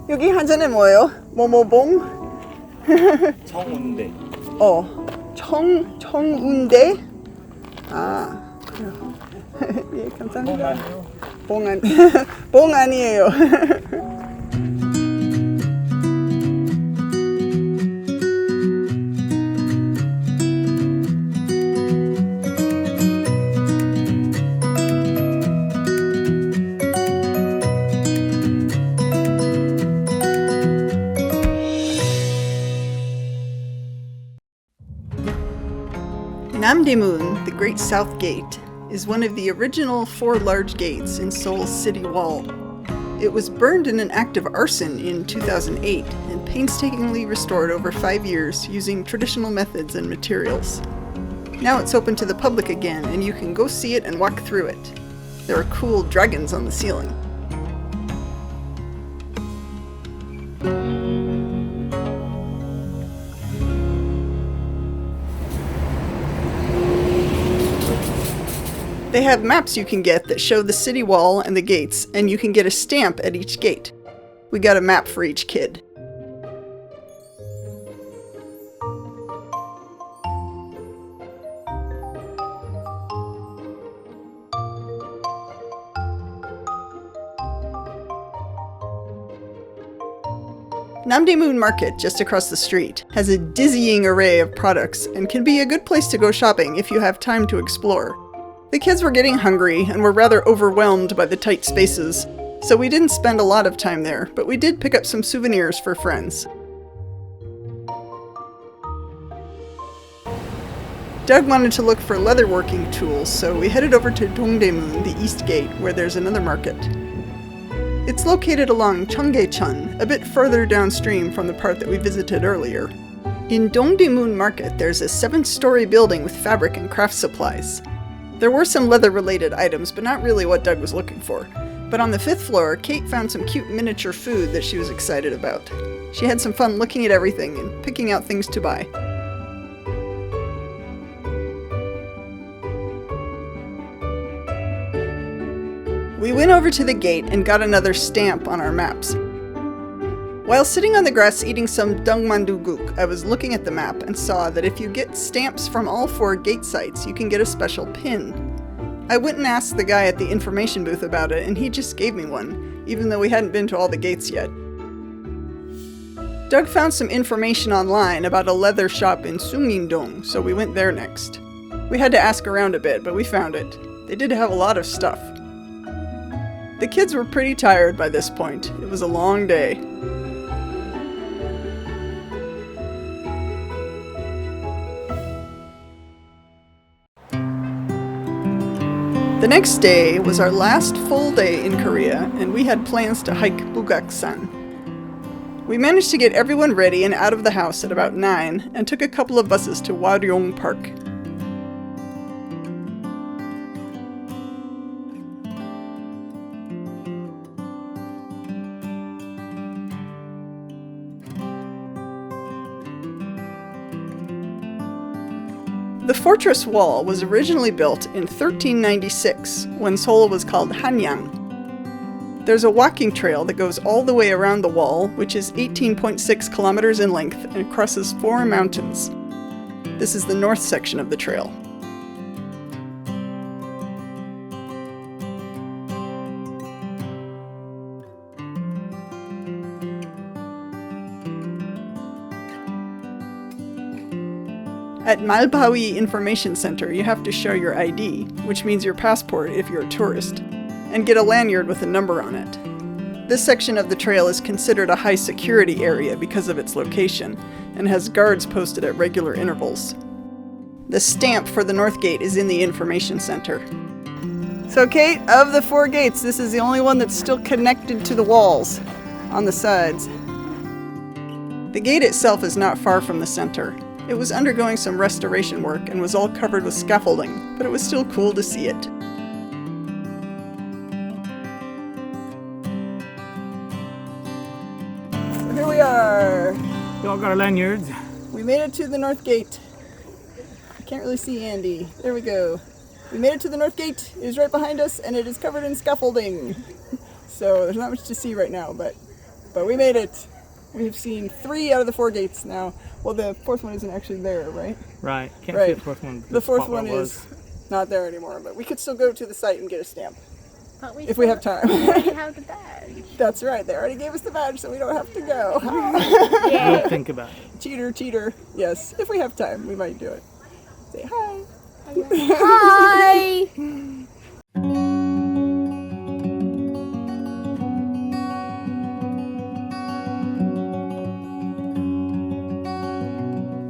여기 한자는 뭐예요? 뭐뭐봉? 청운대. 청운대? 아, 그래요. 예, 감사합니다. 봉 아니에요. Namdaemun, the Great South Gate, is one of the original 4 large gates in Seoul's city wall. It was burned in an act of arson in 2008 and painstakingly restored over 5 years using traditional methods and materials. Now it's open to the public again and you can go see it and walk through it. There are cool dragons on the ceiling. They have maps you can get that show the city wall and the gates, and you can get a stamp at each gate. We got a map for each kid. Namdaemun Market, just across the street, has a dizzying array of products and can be a good place to go shopping if you have time to explore. The kids were getting hungry and were rather overwhelmed by the tight spaces, so we didn't spend a lot of time there, but we did pick up some souvenirs for friends. Doug wanted to look for leatherworking tools, so we headed over to Dongdaemun, the East Gate, where there's another market. It's located along Cheonggyecheon, a bit further downstream from the part that we visited earlier. In Dongdaemun Market, there's a 7-story building with fabric and craft supplies. There were some leather-related items, but not really what Doug was looking for. But on the 5th floor, Kate found some cute miniature food that she was excited about. She had some fun looking at everything and picking out things to buy. We went over to the gate and got another stamp on our maps. While sitting on the grass eating some dongmandu-guk, I was looking at the map and saw that if you get stamps from all 4 gate sites, you can get a special pin. I went and asked the guy at the information booth about it, and he just gave me one, even though we hadn't been to all the gates yet. Doug found some information online about a leather shop in Sungin-dong, so we went there next. We had to ask around a bit, but we found it. They did have a lot of stuff. The kids were pretty tired by this point. It was a long day. The next day was our last full day in Korea, and we had plans to hike Bugaksan. We managed to get everyone ready and out of the house at about 9, and took a couple of buses to Hwaryong Park. The fortress wall was originally built in 1396, when Seoul was called Hanyang. There's a walking trail that goes all the way around the wall, which is 18.6 kilometers in length and crosses 4 mountains. This is the north section of the trail. At Malbawi Information Center, you have to show your ID, which means your passport if you're a tourist, and get a lanyard with a number on it. This section of the trail is considered a high security area because of its location, and has guards posted at regular intervals. The stamp for the North Gate is in the Information Center. So Kate, of the 4 gates, this is the only one that's still connected to the walls on the sides. The gate itself is not far from the center. It was undergoing some restoration work and was all covered with scaffolding, but it was still cool to see it. So here we are. We all got our lanyards. We made it to the North Gate. I can't really see Andy. There we go. We made it to the North Gate. It is right behind us and it is covered in scaffolding. So there's not much to see right now, but But we made it. We've seen 3 out of the 4 gates now. Well, the 4th one isn't actually there, right? Right. Can't Right. see the 4th one. The 4th spot where one it was. is not there anymore, but we could still go to the site and get a stamp. But If we have time. We already have the badge. That's right. They already gave us the badge, so we don't have to go. Don't think about it. Cheater, cheater. Yes, if we have time, we might do it. Say hi. Hi!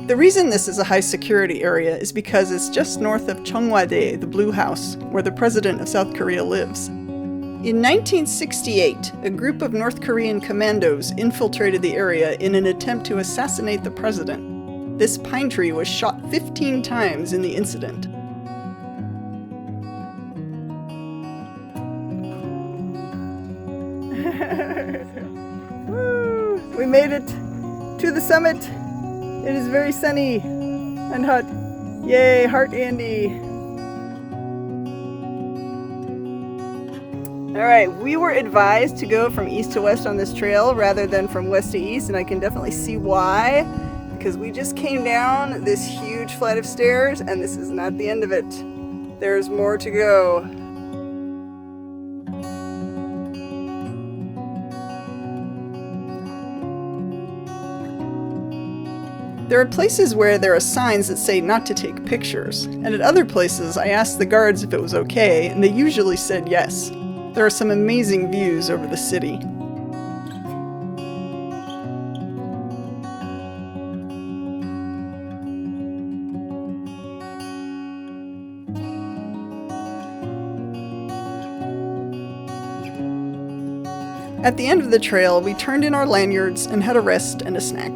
The reason this is a high security area is because it's just north of Cheongwadae, the Blue House, where the president of South Korea lives. In 1968, a group of North Korean commandos infiltrated the area in an attempt to assassinate the president. This pine tree was shot 15 times in the incident. Woo! We made it to the summit. It is very sunny and hot. Yay, Heart Andy. Alright, we were advised to go from east to west on this trail rather than from west to east, and I can definitely see why. Because we just came down this huge flight of stairs, and this is not the end of it. There's more to go. There are places where there are signs that say not to take pictures, and at other places I asked the guards if it was okay, and they usually said yes. There are some amazing views over the city. At the end of the trail, we turned in our lanyards and had a rest and a snack.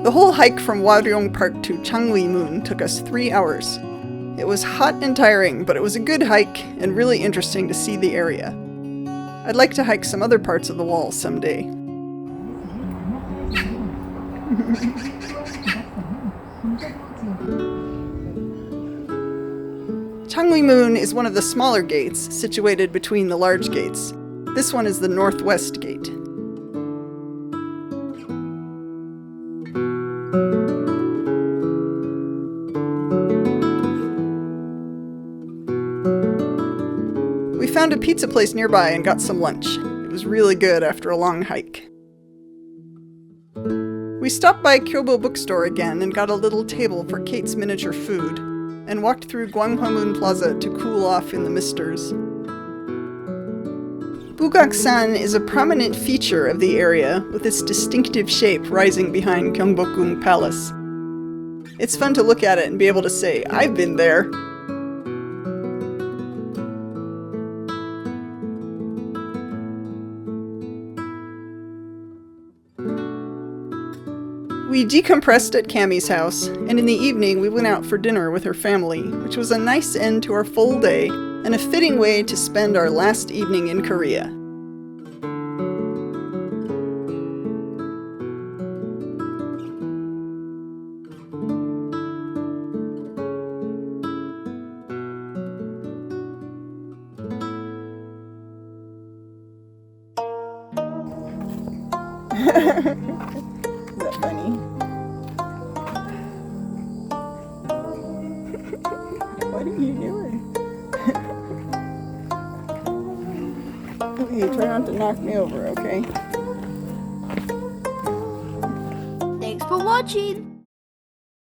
The whole hike from Hwaryong Park to Changwi-mun took us 3 hours. It was hot and tiring, but it was a good hike and really interesting to see the area. I'd like to hike some other parts of the wall someday. Changwi-mun is one of the smaller gates, situated between the large gates. This one is the northwest gate. We found a pizza place nearby and got some lunch. It was really good after a long hike. We stopped by Kyobo bookstore again and got a little table for Kate's miniature food, and walked through Gwanghwamun Plaza to cool off in the misters. Bugaksan is a prominent feature of the area, with its distinctive shape rising behind Gyeongbokgung Palace. It's fun to look at it and be able to say, I've been there! We decompressed at Cammie's house, and in the evening we went out for dinner with her family, which was a nice end to our full day, and a fitting way to spend our last evening in Korea. Is that funny? What are you doing? Okay, try not to knock me over, okay? Thanks for watching!